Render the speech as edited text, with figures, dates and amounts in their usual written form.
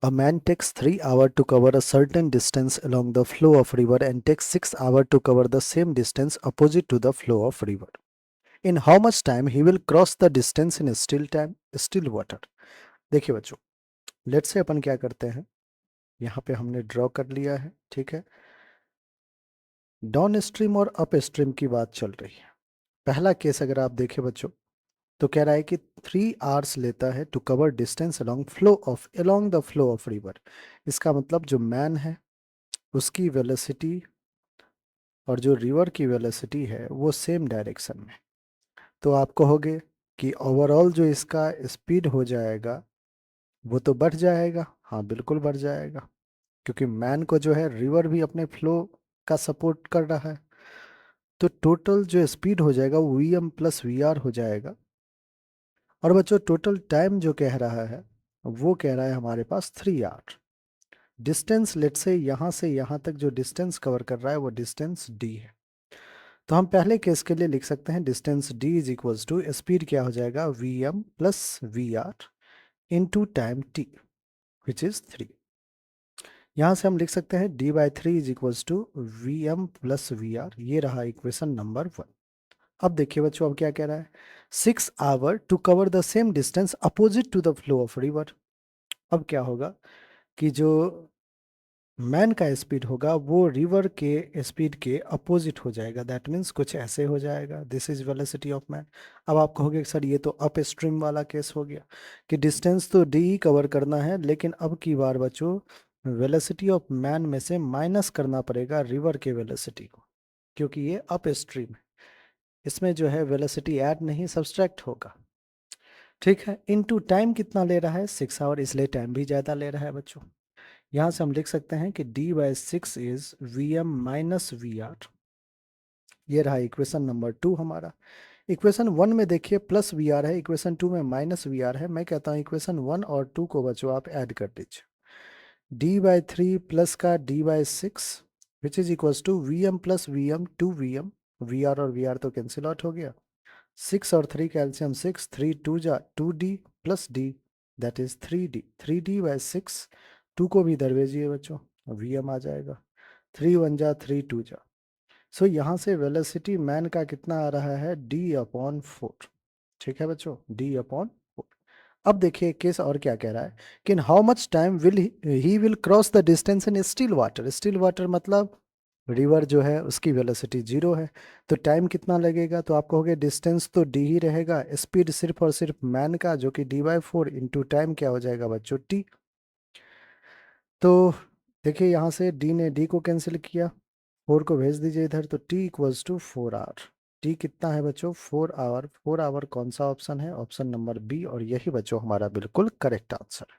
A man takes 3 hours to cover a certain distance along the flow of river and takes 6 hours to cover the same distance opposite to the flow of river. In how much time he will cross the distance in still water? देखिए बच्चों, let's say अपन क्या करते हैं, यहाँ पे हमने draw कर लिया है, ठीक है। डाउन स्ट्रीम और अप स्ट्रीम की बात चल रही है। पहला केस अगर आप देखें बच्चों, तो कह रहा है कि 3 आवर्स लेता है to cover distance along the flow of river. इसका मतलब जो मैन है उसकी वेलोसिटी और जो रिवर की वेलोसिटी है वो सेम डायरेक्शन में। तो आप कहोगे कि ओवरऑल जो इसका स्पीड हो जाएगा वो तो बढ़ जाएगा। हाँ, बिल्कुल बढ़ जाएगा, क्योंकि मैन को जो है रिवर भी अपने फ्लो का सपोर्ट कर रहा है। तो टोटल जो स्पीड हो जाएगा वो V M plus V R हो जाएगा। और बच्चों टोटल टाइम जो कह रहा है वो कह रहा है हमारे पास 3 आवर। डिस्टेंस लेट से यहाँ तक जो डिस्टेंस कवर कर रहा है वो डिस्टेंस डी है। तो हम पहले केस के लिए लिख सकते हैं distance d is equals to speed क्या हो जाएगा V M plus V R into time t which is 3। यहाँ से हम लिख सकते हैं d/3 is equals to V M plus V R. ये रहा इक्वेशन नंबर 1। अब देखिए बच्चों, अब क्या कह रहा है, 6 hour to cover the same distance opposite to the flow of river. अब क्या होगा कि जो मैन का स्पीड होगा वो रिवर के स्पीड के अपोजिट हो जाएगा। दैट मीन्स कुछ ऐसे हो जाएगा, this is velocity of man. अब आप कहोगे सर ये तो अप स्ट्रीम वाला केस हो गया कि डिस्टेंस तो डी ही कवर करना है, लेकिन अब की बार बच्चों वेलोसिटी ऑफ मैन में से माइनस करना पड़ेगा रिवर के वेलोसिटी को, क्योंकि ये अप स्ट्रीम है। इसमें जो है वेलोसिटी ऐड नहीं सब्सट्रैक्ट होगा, ठीक है। इनटू टाइम कितना ले रहा है 6 आवर, इसलिए टाइम भी ज़्यादा ले रहा है बच्चों। यहाँ से हम लिख सकते हैं कि d/6 is V M minus V R. ये रहा इक्वेशन नंबर 2 हमारा। इक्वेशन 1 में देखिए प्लस वी आर है, इक्वेशन 2 में माइनस वी आर है। मैं कहता हूँ इक्वेशन 1 और 2 को बच्चों आप ऐड कर दीजिए। d/3 प्लस का d/6 which is equals to V M plus V M two V M. V R और वी आर तो कैंसिल आउट हो गया। 6 और 3 कैल्शियम 6, 3 2 जा 2d plus d, that is 3d। 3d/6, 2 को भी इधर भेजिए बच्चों, वी एम आ जाएगा। 3 1 जा 3 2 जा। सो यहाँ से वेलोसिटी मैन का कितना आ रहा है d/4। ठीक है बच्चों, d/4। अब देखिए केस और क्या कह रहा है कि in how much time will he will cross the distance in still water. Still water मतलब रिवर जो है उसकी वेलोसिटी 0 है। तो टाइम कितना लगेगा, तो आप कहोगे डिस्टेंस तो डी ही रहेगा, स्पीड सिर्फ और सिर्फ मैन का जो कि d/4 इंटू टाइम क्या हो जाएगा बच्चों टी। तो देखिए यहाँ से डी ने डी को कैंसिल किया, 4 को भेज दीजिए इधर, तो t equals to 4 hour. T कितना है बच्चों 4 आवर। 4 आवर कौन सा ऑप्शन है, ऑप्शन नंबर बी, और यही बच्चों हमारा बिल्कुल करेक्ट आंसर है।